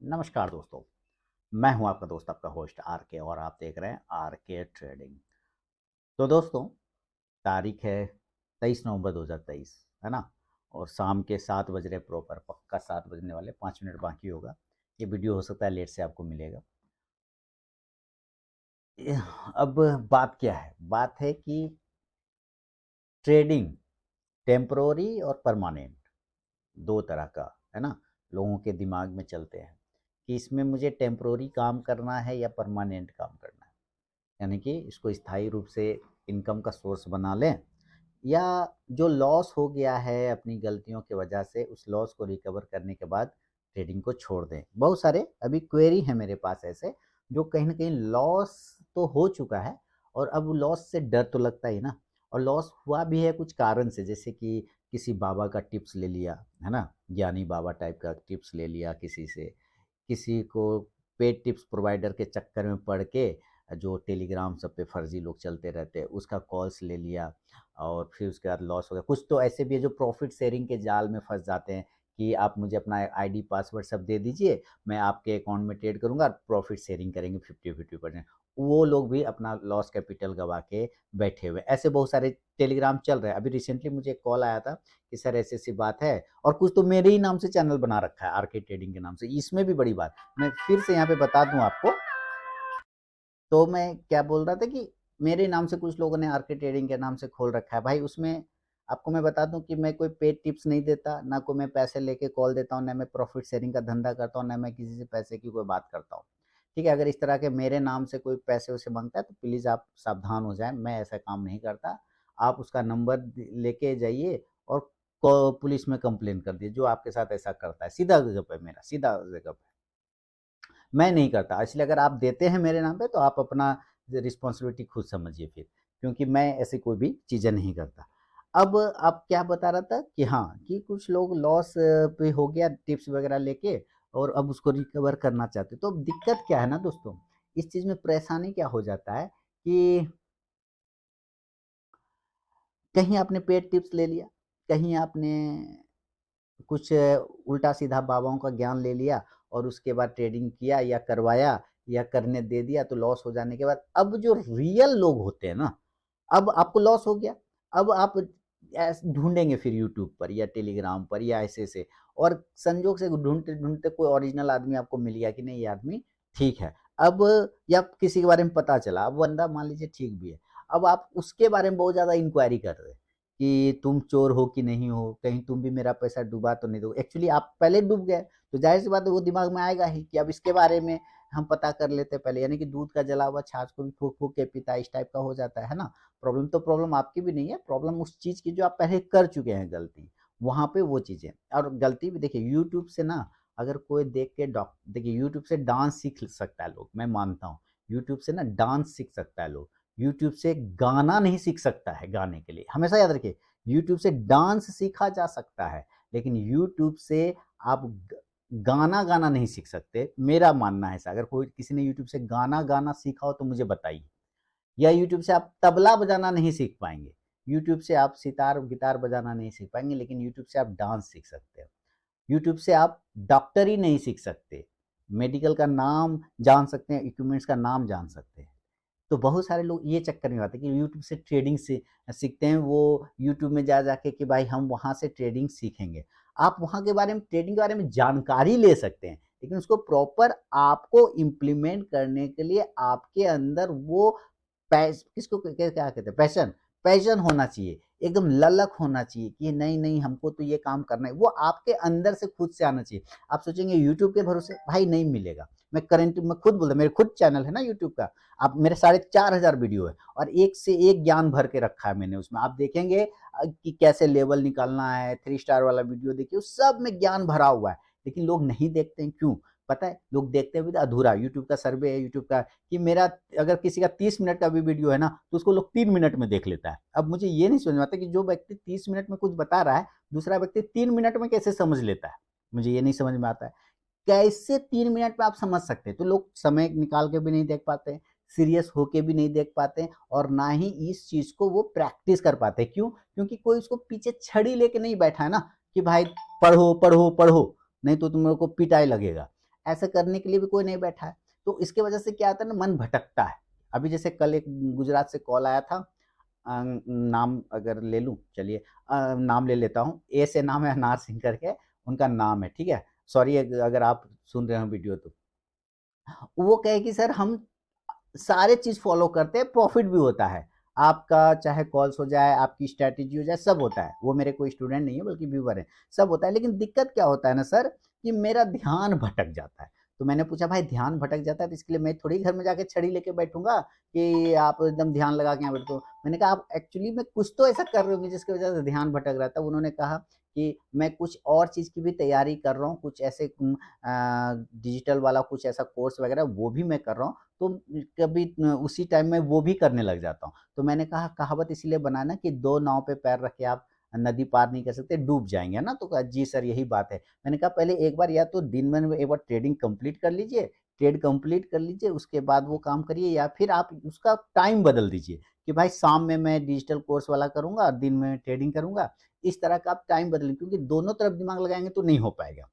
नमस्कार दोस्तों। मैं हूं आपका दोस्त, आपका होस्ट आर के, और आप देख रहे हैं आर के ट्रेडिंग। तो दोस्तों, तारीख है 23 नवंबर 2023, है ना। और शाम के 7 बज रहे प्रॉपर, पक्का 7 बजने वाले, 5 मिनट बाकी होगा। ये वीडियो हो सकता है लेट से आपको मिलेगा। अब बात क्या है? बात है कि ट्रेडिंग टेम्परोरी और परमानेंट, दो तरह का, है ना। लोगों के दिमाग में चलते हैं कि इसमें मुझे टेम्परोरी काम करना है या परमानेंट काम करना है, यानी कि इसको स्थायी रूप से इनकम का सोर्स बना लें, या जो लॉस हो गया है अपनी गलतियों की वजह से, उस लॉस को रिकवर करने के बाद ट्रेडिंग को छोड़ दें। बहुत सारे अभी क्वेरी हैं मेरे पास ऐसे, जो कहीं ना कहीं लॉस तो हो चुका है, और अब लॉस से डर तो लगता ही ना। और लॉस हुआ भी है कुछ कारण से, जैसे कि किसी बाबा का टिप्स ले लिया, है ना, ज्ञानी बाबा टाइप का टिप्स ले लिया किसी से, किसी को पेड टिप्स प्रोवाइडर के चक्कर में पड़ के, जो टेलीग्राम सब पे फर्जी लोग चलते रहते हैं, उसका कॉल्स ले लिया, और फिर उसके बाद लॉस हो गया। कुछ तो ऐसे भी है जो प्रॉफिट शेयरिंग के जाल में फंस जाते हैं कि आप मुझे अपना आईडी पासवर्ड सब दे दीजिए, मैं आपके अकाउंट में ट्रेड करूंगा, प्रॉफिट शेयरिंग करेंगे 50-50%। वो लोग भी अपना लॉस कैपिटल गवा के बैठे हुए, ऐसे बहुत सारे टेलीग्राम चल रहे हैं। अभी रिसेंटली मुझे एक कॉल आया था कि सर ऐसी ऐसी बात है, और कुछ तो मेरे ही नाम से चैनल बना रखा है, आरके ट्रेडिंग के नाम से। इसमें भी बड़ी बात, मैं फिर से यहाँ पे बता दूं आपको। तो मैं क्या बोल रहा था कि मेरे नाम से कुछ लोगों ने आरके ट्रेडिंग के नाम से खोल रखा है भाई। उसमें आपको मैं बता दूं कि मैं कोई पेड टिप्स नहीं देता, ना कोई मैं पैसे लेके कॉल देता हूँ, ना मैं प्रॉफिट शेयरिंग का धंधा करता हूँ, ना मैं किसी से पैसे की कोई बात करता हूँ। ठीक है, अगर इस तरह के मेरे नाम से कोई पैसे उसे मांगता है तो प्लीज़ आप सावधान हो जाएं, मैं ऐसा काम नहीं करता। आप उसका नंबर लेके जाइए और पुलिस में कंप्लेन कर दिए, जो आपके साथ ऐसा करता है। सीधा जगह है मेरा, सीधा जगह है। मैं नहीं करता। इसलिए अगर आप देते हैं मेरे नाम पे तो आप अपना रिस्पॉन्सिबिलिटी खुद समझिए फिर, क्योंकि मैं ऐसी कोई भी चीज़ें नहीं करता। अब आप क्या बता रहा था कि हाँ, कि कुछ लोग लॉस पे हो गया टिप्स वगैरह लेके, और अब उसको रिकवर करना चाहते। तो अब दिक्कत क्या है ना दोस्तों, इस चीज़ में परेशानी क्या हो जाता है कि कहीं आपने पेड टिप्स ले लिया, कहीं आपने कुछ उल्टा सीधा बाबाओं का ज्ञान ले लिया, और उसके बाद ट्रेडिंग किया या करवाया या करने दे दिया, तो लॉस हो जाने के बाद अब जो रियल लोग होते हैं ना, अब आपको लॉस हो गया। अब आप ढूंढेंगे फिर यूट्यूब पर या टेलीग्राम पर या ऐसे से, और संजोग से ढूंढते ढूंढते कोई ओरिजिनल आदमी आपको मिल गया कि नहीं ये आदमी ठीक है। अब या किसी के बारे में पता चला, अब बंदा मान लीजिए ठीक भी है, अब आप उसके बारे में बहुत ज़्यादा इंक्वायरी कर रहे हैं कि तुम चोर हो कि नहीं हो, कहीं तुम भी मेरा पैसा डुबा तो नहीं दो। एक्चुअली आप पहले डूब गए, तो जाहिर सी बात है वो दिमाग में आएगा ही कि अब इसके बारे में हम पता कर लेते पहले, यानी कि दूध का जला हुआ छाछ को भी फूक फूक के पीता, इस टाइप का हो जाता है ना। प्रॉब्लम तो प्रॉब्लम आपकी भी नहीं है, प्रॉब्लम उस चीज़ की जो आप पहले कर चुके हैं गलती, वहाँ पे वो चीज़ें। और गलती भी देखिए यूट्यूब से ना, अगर कोई देख के देखिए यूट्यूब से डांस सीख सकता है लोग, मैं मानता हूँ। यूट्यूब से ना डांस सीख सकता है लोग, यूट्यूब से गाना नहीं सीख सकता है। गाने के लिए हमेशा याद रखिए, यूट्यूब से डांस सीखा जा सकता है, लेकिन यूट्यूब से आप गाना गाना नहीं सीख सकते। मेरा मानना है ऐसा। अगर कोई किसी ने यूट्यूब से गाना गाना सीखा हो तो मुझे बताइए। या यूट्यूब से आप तबला बजाना नहीं सीख पाएंगे, यूट्यूब से आप सितार गिटार बजाना नहीं सीख पाएंगे, लेकिन यूट्यूब से आप डांस सीख सकते हो। यूट्यूब से आप डॉक्टरी नहीं सीख सकते, मेडिकल का नाम जान सकते हैं, इक्विपमेंट्स का नाम जान सकते हैं। तो बहुत सारे लोग ये चक्कर में आते हैं कि यूट्यूब से ट्रेडिंग से सीखते हैं, वो यूट्यूब में जा जाके कि भाई हम वहाँ से ट्रेडिंग सीखेंगे। आप वहाँ के बारे में, ट्रेडिंग के बारे में जानकारी ले सकते हैं, लेकिन उसको प्रॉपर आपको इम्प्लीमेंट करने के लिए आपके अंदर वो किसको क्या कहते हैं, पैशन, पैशन होना चाहिए, एकदम ललक होना चाहिए कि नहीं नहीं हमको तो ये काम करना है। वो आपके अंदर से खुद से आना चाहिए। आप सोचेंगे यूट्यूब के भरोसे भाई नहीं मिलेगा। मैं खुद बोलता, मेरे खुद चैनल है ना यूट्यूब का, आप मेरे 4,500 वीडियो है, और एक से एक ज्ञान भर के रखा है मैंने उसमें। आप देखेंगे कि कैसे लेवल निकालना है, 3 स्टार वाला वीडियो देखिए, उस सब में ज्ञान भरा हुआ है। लेकिन लोग नहीं देखते हैं, क्यों पता है? लोग देखते हैं अधूरा। यूट्यूब का सर्वे है, यूट्यूब का, कि मेरा अगर किसी का 30 मिनट का भी वीडियो है ना, तो उसको लोग 3 मिनट में देख लेता है। अब मुझे ये नहीं समझ में आता कि जो व्यक्ति 30 मिनट में कुछ बता रहा है, दूसरा व्यक्ति 3 मिनट में कैसे समझ लेता है। मुझे ये नहीं समझ में आता है, कैसे 3 मिनट में आप समझ सकते हैं। तो लोग समय निकाल के भी नहीं देख पाते, सीरियस होके भी नहीं देख पाते, और ना ही इस चीज को वो प्रैक्टिस कर पाते। क्यों? क्योंकि कोई उसको पीछे छड़ी लेके नहीं बैठा है ना कि भाई पढ़ो पढ़ो पढ़ो, नहीं तो तुम लोग को पिटाई लगेगा। ऐसा करने के लिए भी कोई नहीं बैठा है। तो इसकी वजह से क्या होता है ना, मन भटकता है। अभी जैसे कल एक गुजरात से कॉल आया था, नाम अगर ले लूँ, चलिए नाम ले लेता हूँ। ए से नाम है अनार सिंह करके, उनका नाम है, ठीक है? सॉरी अगर आप सुन रहे हो वीडियो तो। वो कहे कि सर हम सारे चीज़ फ़ॉलो करते हैं, प्रॉफ़िट भी होता है। आपका चाहे कॉल्स हो जाए, आपकी स्ट्रैटेजी हो जाए, सब होता है। वो मेरे कोई स्टूडेंट नहीं है बल्कि व्यूअर हैं, सब होता है। लेकिन दिक्कत क्या होता है ना सर, कि मेरा ध्यान भटक जाता है। तो मैंने पूछा भाई ध्यान भटक जाता है तो इसके लिए मैं थोड़ी घर में जाके छड़ी लेके बैठूँगा कि आप एकदम ध्यान लगा के यहाँ बैठो। मैंने कहा आप एक्चुअली में कुछ तो ऐसा कर रहे होंगे जिसकी वज़ह से ध्यान भटक रहा है। तब उन्होंने कहा कि मैं कुछ और चीज़ की भी तैयारी कर रहा हूँ, कुछ ऐसे डिजिटल वाला कुछ ऐसा कोर्स वग़ैरह वो भी मैं कर रहा हूँ। तो कभी उसी टाइम में वो भी करने लग जाता हूँ। तो मैंने कहा कहावत इसीलिए बना ना कि 2 नाव पे पैर रख के आप नदी पार नहीं कर सकते, डूब जाएँगे, है ना? तो कहा जी सर यही बात है। मैंने कहा पहले एक बार या तो दिन में एक बार ट्रेडिंग कंप्लीट कर लीजिए, ट्रेड कंप्लीट कर लीजिए, उसके बाद वो काम करिए या फिर आप उसका टाइम बदल दीजिए कि भाई शाम में मैं डिजिटल कोर्स वाला करूँगा और दिन में ट्रेडिंग करूँगा। इस तरह का आप टाइम बदलें क्योंकि दोनों तरफ दिमाग लगाएँगे तो नहीं हो पाएगा।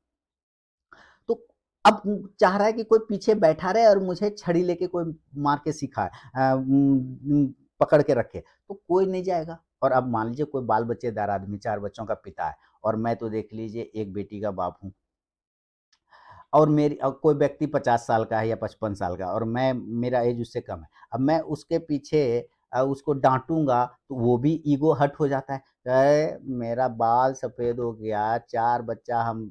तो अब चाह रहा है कि कोई पीछे बैठा रहे और मुझे छड़ी लेके कोई मार के सिखाए, पकड़ के रखे, तो कोई नहीं जाएगा। और अब मान लीजिए कोई बाल बच्चेदार आदमी 4 बच्चों का पिता है और मैं तो देख लीजिए एक बेटी का बाप हूँ और कोई व्यक्ति 50 साल का है या 55 साल का और मेरा एज उससे कम है। अब मैं उसके पीछे उसको डाँटूँगा तो वो भी ईगो हर्ट हो जाता है। मेरा बाल सफ़ेद हो गया, 4 बच्चा हम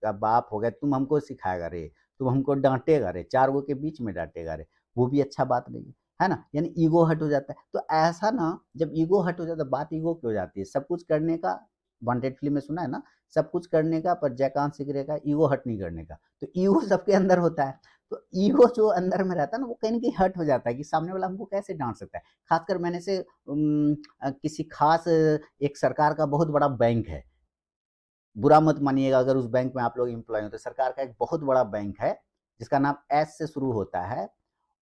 का बाप हो गया, तुम हमको सिखाएगा रे, तुम हमको डाँटेगा रे, 4 गो के बीच में डाँटेगा रे, वो भी अच्छा बात नहीं है। है ना? यानी ईगो हर्ट हो जाता है। तो ऐसा ना जब ईगो हर्ट हो जाता है, बात ईगो की हो जाती है। सब कुछ करने का वांटेड फ़िल्म में सुना है ना? सब कुछ करने का पर जय कांत सिगरे का, ईगो हर्ट नहीं करने का। तो ईगो सबके अंदर होता है। तो ईगो जो अंदर में रहता है ना, वो कहीं न कहीं हर्ट हो जाता है कि सामने वाला हमको कैसे डाँट सकता है। ख़ासकर मैंने से किसी ख़ास एक सरकार का बहुत बड़ा बैंक है। बुरा मत मानिएगा अगर उस बैंक में आप लोग एम्प्लॉयी हो, तो सरकार का एक बहुत बड़ा बैंक है, जिसका नाम एस से शुरू होता है।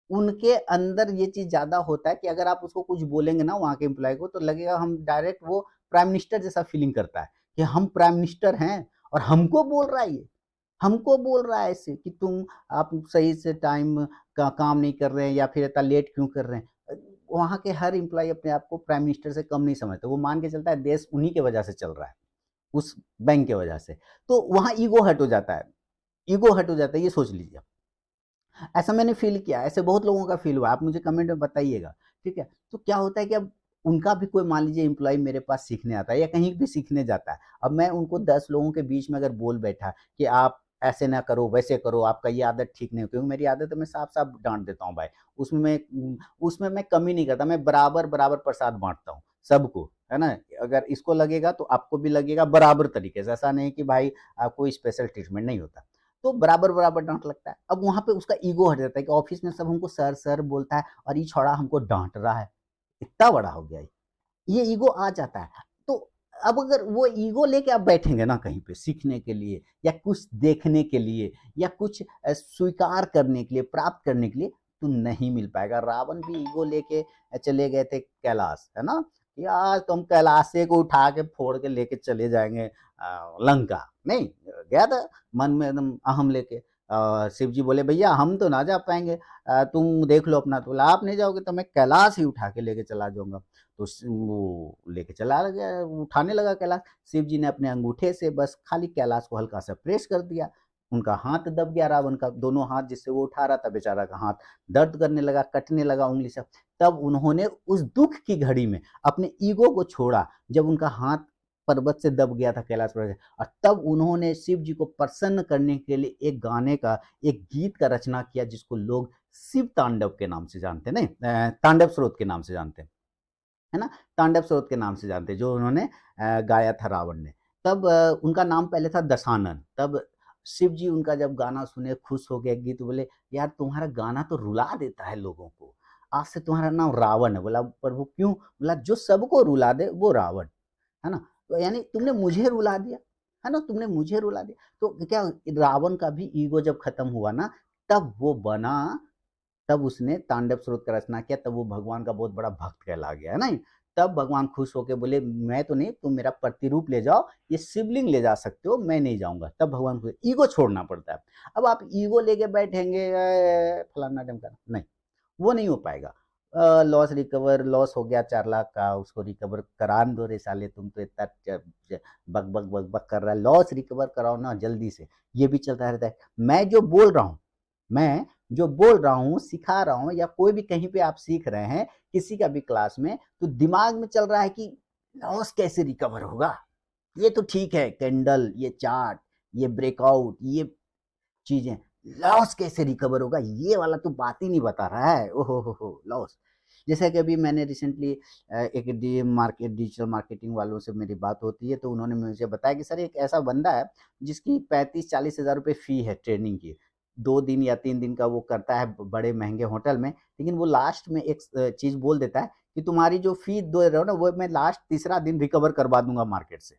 उनके अंदर ये चीज़ ज़्यादा होता है कि अगर आप उसको कुछ बोलेंगे ना वहाँ के एम्प्लॉयी को तो लगेगा हम डायरेक्ट वो प्राइम मिनिस्टर जैसा फीलिंग करता है, कि हम प्राइम मिनिस्टर हैं और हमको बोल रहा है ये। हमको बोल रहा है ऐसे कि तुम आप सही से टाइम का काम नहीं कर रहे हैं या फिर इतना लेट क्यों कर रहे हैं। वहाँ के हर एम्प्लॉयी अपने आप को प्राइम मिनिस्टर से कम नहीं समझते। वो मान के चलता है देश उन्हीं की वजह से चल रहा है, उस बैंक की वजह से। तो वहाँ ईगो हर्ट हो जाता है, ईगो हर्ट हो जाता है, ये सोच लीजिए। ऐसा मैंने फ़ील किया, ऐसे बहुत लोगों का फ़ील हुआ, आप मुझे कमेंट में बताइएगा, ठीक है? तो क्या होता है कि अब उनका भी कोई मान लीजिए एम्प्लॉयी मेरे पास सीखने आता है या कहीं भी सीखने जाता है। अब मैं उनको 10 लोगों के बीच में अगर बोल बैठा कि आप ऐसे ना करो, वैसे करो, आपका ये आदत ठीक नहीं है, क्योंकि मेरी आदत है मैं साफ-साफ डाँट देता हूँ भाई। उसमें मैं कमी नहीं करता, मैं बराबर-बराबर प्रसाद बाँटता हूँ, सबको, है ना? अगर इसको लगेगा तो आपको भी लगेगा बराबर तरीके से, ऐसा नहीं कि भाई कोई स्पेशल ट्रीटमेंट नहीं होता। तो बराबर-बराबर डाँट लगता है। अब वहाँ पे उसका ईगो हट जाता है कि ऑफ़िस में सब हमको सर, सर बोलता है और ये छौड़ा हमको डाँट रहा है। इतना बड़ा हो गया ये ईगो आ जाता है। तो अब अगर वो ईगो लेके आप बैठेंगे ना कहीं पे सीखने के लिए या कुछ देखने के लिए या कुछ स्वीकार करने के लिए, प्राप्त करने के लिए, तो नहीं मिल पाएगा। रावण भी ईगो लेके चले गए थे कैलाश, है ना? कि आज तो हम कैलाशे को उठा के फोड़ के लेके चले जाएँगे लंका। नहीं, गया था मन में एकदम अहम लेके। शिव जी बोले भैया हम तो ना जा पाएँगे, तुम देख लो अपना। तो बोला आप नहीं जाओगे तो मैं कैलाश ही उठा के लेके चला जाऊँगा। तो वो लेके चला गया, उठाने लगा कैलाश। शिव जी ने अपने अंगूठे से बस खाली कैलाश को हल्का सा प्रेस कर दिया। उनका हाथ दब गया रावण का, दोनों हाथ जिससे वो उठा रहा था बेचारा का हाथ दर्द करने लगा, कटने लगा उँगली से। तब उन्होंने उस दुःख की घड़ी में अपने ईगो को छोड़ा, जब उनका हाथ पर्वत से दब गया था कैलाश पर्वत से, और तब उन्होंने शिव जी को प्रसन्न करने के लिए एक गाने का, एक गीत का रचना किया जिसको लोग शिव तांडव के नाम से जानते हैं, नहीं तांडव स्रोत के नाम से जानते हैं। है ना? तांडव स्रोत के नाम से जानते हैं, जो उन्होंने गाया था रावण ने। तब उनका नाम पहले था दशानन। तब शिव जी उनका जब गाना सुने, खुश हो गए, गीत बोले, "यार तुम्हारा गाना तो रुला देता है लोगों को। आज से तुम्हारा नाम रावण है।" बोला, "प्रभु क्यों?" बोला, "जो सबको रुला दे वो रावण।" है ना? तो यानी तुमने मुझे रुला दिया, है ना? तुमने मुझे रुला दिया। तो क्या रावण का भी ईगो जब खत्म हुआ ना, तब वो बना, तब उसने तांडव स्रोत का रचना किया, तब वो भगवान का बहुत बड़ा भक्त कहला गया, है ना? तब भगवान खुश होके बोले मैं तो नहीं, तुम मेरा प्रतिरूप ले जाओ, ये शिवलिंग ले जा सकते हो, मैं नहीं जाऊंगा। तब भगवान को ईगो छोड़ना पड़ता है। अब आप ईगो लेके बैठेंगे फलाना ढमकाना, नहीं, वो नहीं हो पाएगा। लॉस रिकवर, लॉस हो गया 4 लाख का, उसको रिकवर करा दो रे साले, तुम तो इतना बक बक बक बक कर रहा है, लॉस रिकवर कराओ ना जल्दी से। ये भी चलता रहता है। मैं जो बोल रहा हूँ, सिखा रहा हूँ, या कोई भी कहीं पे आप सीख रहे हैं किसी का भी क्लास में, तो दिमाग में चल रहा है कि लॉस कैसे रिकवर होगा। ये तो ठीक है, कैंडल, ये चार्ट, ये ब्रेकआउट, ये चीजें, लॉस कैसे रिकवर होगा, ये वाला तो बात ही नहीं बता रहा है। ओहो हो लॉस। जैसे कि अभी मैंने रिसेंटली एक डिजिटल मार्केटिंग वालों से मेरी बात होती है, तो उन्होंने मुझे बताया कि सर एक ऐसा बंदा है जिसकी 35-40 हज़ार रुपये फी है ट्रेनिंग की, 2 दिन या 3 दिन का वो करता है बड़े महंगे होटल में, लेकिन वो लास्ट में एक चीज बोल देता है कि तुम्हारी जो फी दे रहे हो ना, वो मैं लास्ट तीसरा दिन रिकवर करवा दूंगा मार्केट से।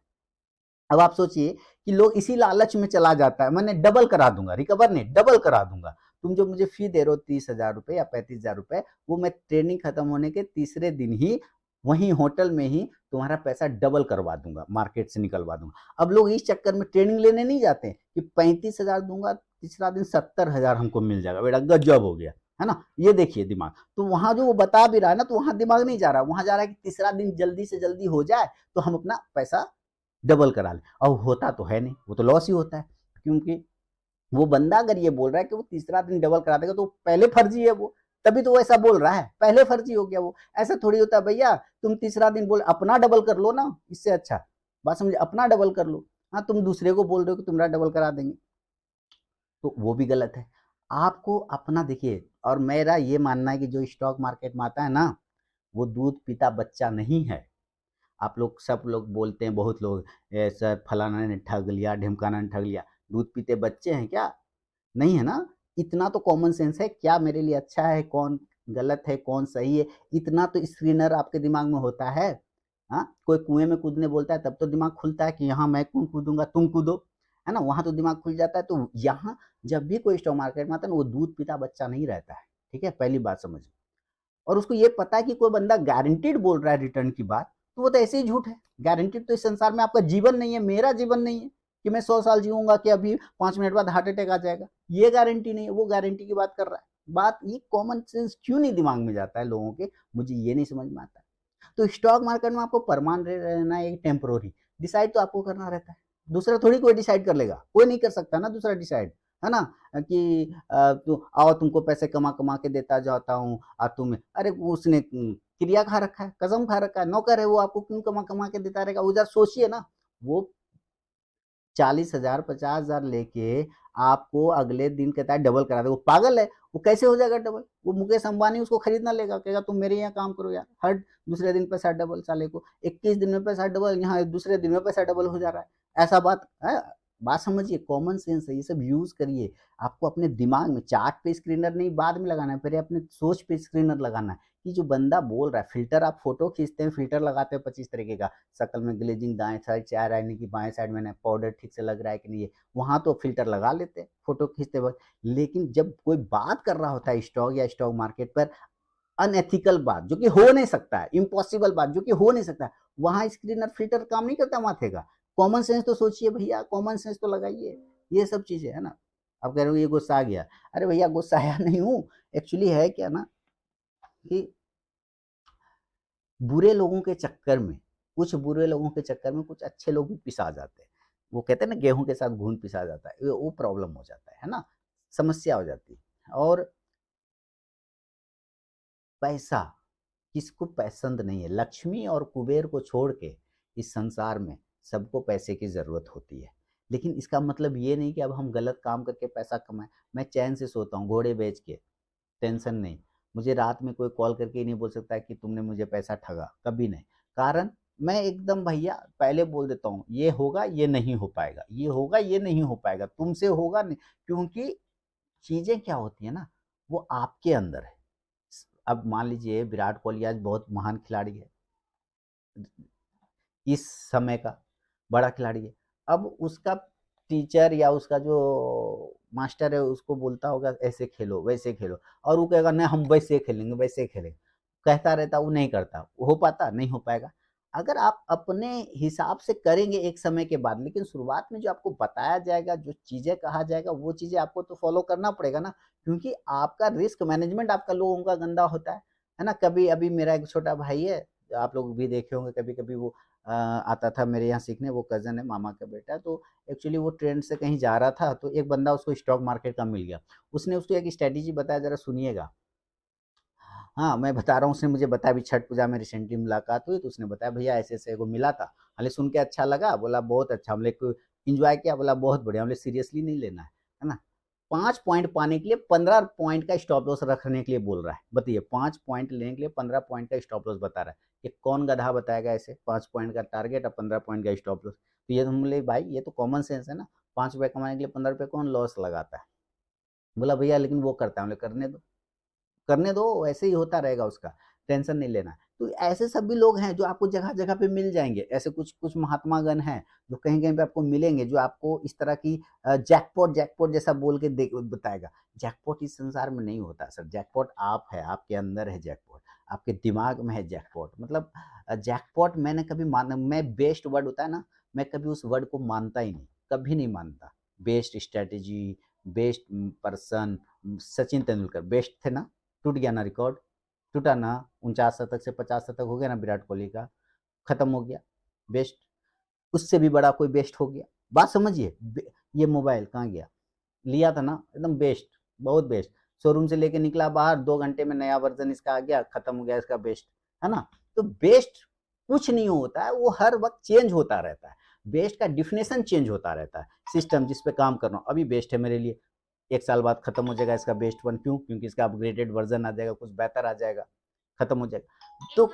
अब आप सोचिए कि लोग इसी लालच में चला जाता है, मैंने डबल करा दूंगा, रिकवर नहीं डबल करा दूंगा। तुम जो मुझे फी दे रहे हो 30,000 रुपए या 35,000 रुपए, वो मैं ट्रेनिंग खत्म होने के तीसरे दिन ही वहीं होटल में ही तुम्हारा पैसा डबल करवा दूंगा, मार्केट से निकलवा दूंगा। अब लोग इस चक्कर में ट्रेनिंग लेने नहीं जाते कि 35,000 दूंगा, तीसरा दिन 70,000 हमको मिल जाएगा, बेटा गजब हो गया, है ना। ये देखिए दिमाग, तो वहां जो वो बता भी रहा है ना, तो वहां दिमाग नहीं जा रहा, वहां जा रहा है कि तीसरा दिन जल्दी से जल्दी हो जाए तो हम अपना पैसा डबल करा ले। और होता तो है नहीं, वो तो लॉस ही होता है, क्योंकि वो बंदा अगर ये बोल रहा है कि वो तीसरा दिन डबल करा देगा, तो पहले फर्जी है वो, तभी तो वो ऐसा बोल रहा है, पहले फर्जी हो गया वो। ऐसा थोड़ी होता है भैया, तुम तीसरा दिन बोल, अपना डबल कर लो ना, इससे अच्छा बात समझे, अपना डबल कर लो। हाँ, तुम दूसरे को बोल रहे हो कि तुम्हारा डबल करा देंगे, तो वो भी गलत है। आपको अपना देखिए, और मेरा ये मानना है कि जो स्टॉक मार्केट में आता है ना, वो दूध पीता बच्चा नहीं है। आप लोग सब लोग बोलते हैं, बहुत लोग, सर फलाना ने ठग लिया, ढिमकाना ने ठग लिया, दूध पीते बच्चे हैं क्या? नहीं है ना। इतना तो कॉमन सेंस है, क्या मेरे लिए अच्छा है, कौन गलत है, कौन सही है, इतना तो स्क्रीनर आपके दिमाग में होता है। हाँ, कोई कुएं में कूदने बोलता है तब तो दिमाग खुलता है कि यहाँ मैं क्यों कूदूंगा, तुम कूदो, है ना, वहां तो दिमाग खुल जाता है। तो यहाँ जब भी कोई स्टॉक मार्केट में आता है ना, वो दूध पीता बच्चा नहीं रहता है। ठीक है, पहली बात समझिए। और उसको ये पता है कि कोई बंदा गारंटीड बोल रहा है रिटर्न की बात, तो वो तो ऐसे ही झूठ है। गारंटीड तो इस संसार में आपका जीवन नहीं है, मेरा जीवन नहीं है कि मैं 100 साल जीऊंगा, कि अभी 5 मिनट बाद हार्ट अटैक आ जाएगा, ये गारंटी नहीं है। वो गारंटी की बात कर रहा है। बात ये कॉमन सेंस क्यों नहीं दिमाग में जाता है लोगों के, मुझे ये नहीं समझ में आता। तो स्टॉक मार्केट में आपको परमानेंट रहना है, टेम्पोररी डिसाइड तो आपको करना रहता है। दूसरा थोड़ी कोई डिसाइड कर लेगा, कोई नहीं कर सकता ना दूसरा डिसाइड, है ना। कि तो आओ तुमको पैसे कमा कमा के देता जाता हूँ, तुम, अरे उसने क्रिया खा रखा है, कसम खा रखा है, नौकर है वो, आपको क्यों कमा कमा के देता रहेगा। उधर सोचिए ना, वो 40,000 50,000 लेके आपको अगले दिन कहता है डबल करा दे, वो पागल है। वो कैसे हो जाएगा डबल? वो मुकेश अंबानी उसको खरीद ना लेगा, कहेगा तुम मेरे यहाँ काम करो यार, हर दूसरे दिन पैसा डबल, साले को 21 दिन में पैसा डबल, यहाँ दूसरे दिन में पैसा डबल हो जा रहा है। ऐसा बात है। बात समझिए, कॉमन सेंस है, ये सब यूज करिए। आपको अपने दिमाग में, चार्ट पे स्क्रीनर नहीं बाद में लगाना है, पहले अपने सोच पे स्क्रीनर लगाना है कि जो बंदा बोल रहा है। फिल्टर, आप फोटो खींचते हैं, फिल्टर लगाते हैं 25 तरीके का, शक्ल में ग्लेजिंग दाएं साइड, चाय रहने की बाएं साइड में, पाउडर ठीक से लग रहा है कि नहीं है, वहां तो फिल्टर लगा लेते हैं फोटो खींचते वक्त। लेकिन जब कोई बात कर रहा होता है स्टॉक या स्टॉक मार्केट पर, अनएथिकल बात जो कि हो नहीं सकता है, इम्पॉसिबल बात जो कि हो नहीं सकता है, वहां स्क्रीनर फिल्टर काम नहीं करता माथे का। कॉमन सेंस तो सोचिए भैया, कॉमन सेंस तो लगाइए। ये सब चीजें है ना। अब कह रहे हो ये गुस्सा आ गया, अरे भैया गुस्सा आया नहीं हूँ। एक्चुअली है क्या ना, कि बुरे लोगों के चक्कर में, कुछ बुरे लोगों के चक्कर में कुछ अच्छे लोग भी पिसा जाते हैं। वो कहते हैं ना, गेहूं के साथ घून पिसा जाता है, वो प्रॉब्लम हो जाता है ना, समस्या हो जाती है। और पैसा किसको पसंद नहीं है? लक्ष्मी और कुबेर को छोड़ के इस संसार में सबको पैसे की जरूरत होती है। लेकिन इसका मतलब ये नहीं कि अब हम गलत काम करके पैसा कमाएं। मैं चैन से सोता हूँ घोड़े बेच के, टेंशन नहीं। मुझे रात में कोई कॉल करके ही नहीं बोल सकता कि तुमने मुझे पैसा ठगा, कभी नहीं। कारण, मैं एकदम भैया पहले बोल देता हूँ, ये होगा ये नहीं हो पाएगा, ये होगा ये नहीं हो पाएगा, तुमसे होगा नहीं। क्योंकि चीजें क्या होती है ना, वो आपके अंदर है। अब मान लीजिए विराट कोहली आज बहुत महान खिलाड़ी है, इस समय का बड़ा खिलाड़ी है। अब उसका टीचर या उसका जो मास्टर है उसको बोलता होगा ऐसे खेलो वैसे खेलो, और वो कहेगा नहीं हम वैसे खेलेंगे वैसे खेलेंगे। कहता रहता, वो नहीं करता। हो पाता? नहीं हो पाएगा। अगर आप अपने हिसाब से करेंगे एक समय के बाद, लेकिन शुरुआत में जो आपको बताया जाएगा, जो चीज़ें कहा जाएगा, वो चीज़ें आपको तो फ़ॉलो करना पड़ेगा ना, क्योंकि आपका रिस्क मैनेजमेंट आपका लोगों का गंदा होता है ना? कभी अभी मेरा एक छोटा भाई है, आप लोग भी देखे होंगे, कभी-कभी वो आता था मेरे यहाँ सीखने, वो कज़न है, मामा का बेटा है, तो एक्चुअली वो ट्रेन से कहीं जा रहा था, तो एक बंदा उसको स्टॉक मार्केट का मिल गया। उसने उसको एक स्ट्रैटेजी बताया, ज़रा सुनिएगा। हाँ, मैं बता रहा हूँ, उसने मुझे बताया, अभी छठ पूजा में रिसेंटली मुलाकात हुई, तो उसने बताया भैया ऐसे-ऐसे एगो मिला था। हमने सुन के अच्छा लगा, बोला बहुत अच्छा, हमने को एन्जॉय किया, बोला बहुत बढ़िया, हमने सीरियसली नहीं लेना है ना? 5 पॉइंट पाने के लिए 15 पॉइंट का स्टॉप लॉस रखने के लिए बोल रहा है। बताइए 5 पॉइंट लेने के लिए 15 पॉइंट का स्टॉप लॉस बता रहा है। ये कौन गधा बताएगा ऐसे? 5 पॉइंट का टारगेट और 15 पॉइंट का स्टॉप लॉस। तो ये तो हम बोले भाई ये तो कॉमन सेंस है ना, ₹5 कमाने के लिए ₹15 कौन लॉस लगाता है? बोला भैया लेकिन वो करता है। हमने करने दो, ऐसे ही होता रहेगा उसका, टेंशन नहीं लेना। तो ऐसे सभी लोग हैं जो आपको जगह-जगह पे मिल जाएँगे। ऐसे कुछ-कुछ महात्मागण हैं, जो कहीं-कहीं पे आपको मिलेंगे, जो आपको इस तरह की जैकपॉट जैकपॉट जैसा बोल के दे बताएगा। जैकपॉट इस संसार में नहीं होता सर, जैकपॉट आप है, आपके अंदर है जैकपॉट, आपके दिमाग में है जैकपॉट। मतलब जैकपॉट मैंने कभी माना, मैं बेस्ट वर्ड होता है ना, मैं कभी उस वर्ड को मानता ही नहीं, कभी नहीं मानता। Best strategy, best person, Sachin Tendulkar best थे ना? टूट गया ना रिकॉर्ड, टूटा ना, 49 शतक से 50 शतक हो गया ना विराट कोहली का, खत्म हो गया, बेस्ट, उससे भी बड़ा कोई बेस्ट हो गया। बात समझिए, ये मोबाइल कहाँ गया, लिया था ना, एकदम बेस्ट, बहुत बेस्ट, शोरूम से लेके निकला बाहर, 2 घंटे में नया वर्जन इसका आ गया, खत्म हो गया इसका बेस्ट, है ना? तो बेस्ट कुछ नहीं होता है, वो हर वक्त चेंज होता रहता है। बेस्ट का डिफिनेशन चेंज होता रहता है। सिस्टम जिस पे काम कर रहा हूँ, अभी बेस्ट है मेरे लिए, 1 साल बाद खत्म हो जाएगा इसका बेस्ट वन, क्यों? क्योंकि इसका अपग्रेडेड वर्जन आ जाएगा, कुछ बेहतर आ जाएगा, खत्म हो जाएगा। तो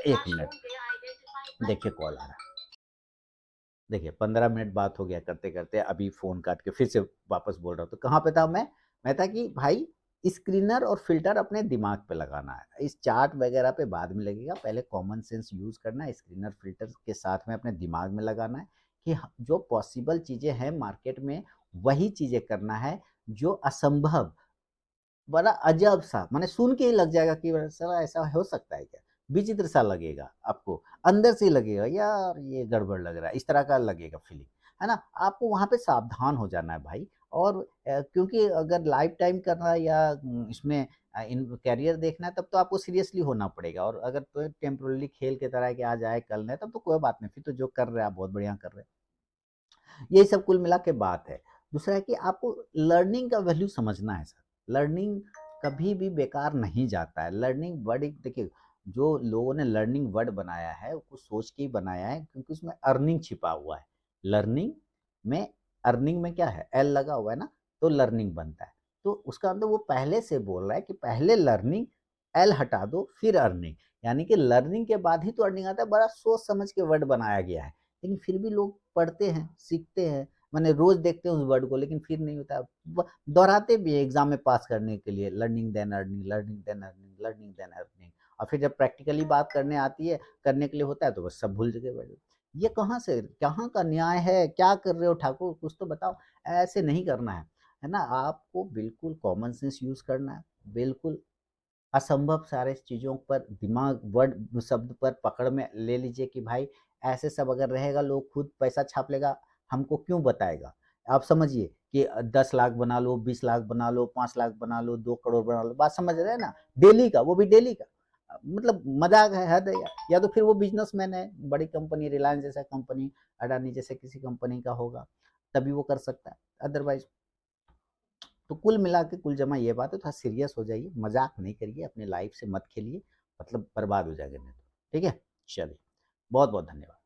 1 मिनट, देखिए कॉल आ रहा है। देखिए 15 मिनट बात हो गया करते करते, अभी फ़ोन काट के फिर से वापस बोल रहा हूँ। तो कहाँ पे था मैं था कि भाई स्क्रीनर और फ़िल्टर अपने दिमाग पे लगाना है। इस चार्ट वगैरह पे बाद में लगेगा, पहले कॉमन सेंस यूज़ करना है, स्क्रीनर फ़िल्टर के साथ में अपने दिमाग में लगाना है कि जो पॉसिबल चीज़ें हैं मार्केट में, वही चीज़ें करना है। जो असंभव, बड़ा अजब-सा, माने सुन के ही लग जाएगा कि साला ऐसा हो सकता है क्या? विचित्र सा लगेगा आपको, अंदर से ही लगेगा यार ये गड़बड़ लग रहा है, इस तरह का लगेगा फीलिंग, है ना? आपको वहाँ पे सावधान हो जाना है भाई। और क्योंकि अगर लाइफ टाइम करना है या इसमें इन करियर देखना है, तब तो आपको सीरियसली होना पड़ेगा। और अगर तो टेम्परेरी खेल की तरह है कि आज आए कल नहीं, तब तो कोई बात नहीं, फिर तो जो कर रहे हैं आप बहुत बढ़िया कर रहे हैं। यही सब कुल मिला के बात है। दूसरा है कि आपको लर्निंग का वैल्यू समझना है सर। लर्निंग कभी भी बेकार नहीं जाता है। लर्निंग वर्ड एक देखिए, जो लोगों ने लर्निंग वर्ड बनाया है, वो सोच के ही बनाया है, क्योंकि उसमें अर्निंग छिपा हुआ है। लर्निंग में, अर्निंग में क्या है? एल लगा हुआ है ना, तो लर्निंग बनता है। तो उसका मतलब वो पहले से बोल रहा है कि पहले लर्निंग, एल हटा दो फिर अर्निंग। यानी कि लर्निंग के बाद ही तो अर्निंग आता है। बड़ा सोच समझ के वर्ड बनाया गया है। लेकिन फिर भी लोग पढ़ते हैं, सीखते हैं, माने रोज़ देखते हैं उस वर्ड को, लेकिन फिर नहीं होता। दोहराते भी हैं एग्ज़ाम में पास करने के लिए, learning then earning, learning then earning, learning then earning. और फिर जब प्रैक्टिकली बात करने आती है, करने के लिए होता है, तो बस सब भूल के बैठ जाते। ये कहाँ से, कहाँ का न्याय है? क्या कर रहे हो ठाकुर, कुछ तो बताओ। ऐसे नहीं करना है ना? आपको बिल्कुल कॉमन सेंस यूज़ करना है, बिल्कुल असंभव सारे चीज़ों पर दिमाग, वर्ड शब्द पर पकड़ में ले लीजिए कि भाई ऐसे सब अगर रहेगा, लोग खुद पैसा छाप लेगा, हमको क्यों बताएगा। आप समझिए कि 10 लाख बना लो, 20 लाख बना लो, 5 लाख बना लो, 2 करोड़ बना लो, बात समझ रहे हैं ना? डेली का, वो भी डेली का। मतलब मजाक है, हद है या तो फिर वो बिजनेसमैन है, बड़ी कंपनी, रिलायंस जैसा कंपनी, अडानी जैसे किसी कंपनी का होगा, तभी वो कर सकता है, अदरवाइज। तो कुल मिला के कुल जमा ये बात है, थोड़ा सीरियस हो जाइए, मजाक नहीं करिए, अपने लाइफ से मत खेलिए, मतलब बर्बाद हो जाएगा नहीं तो। ठीक है, चलिए, बहुत बहुत धन्यवाद।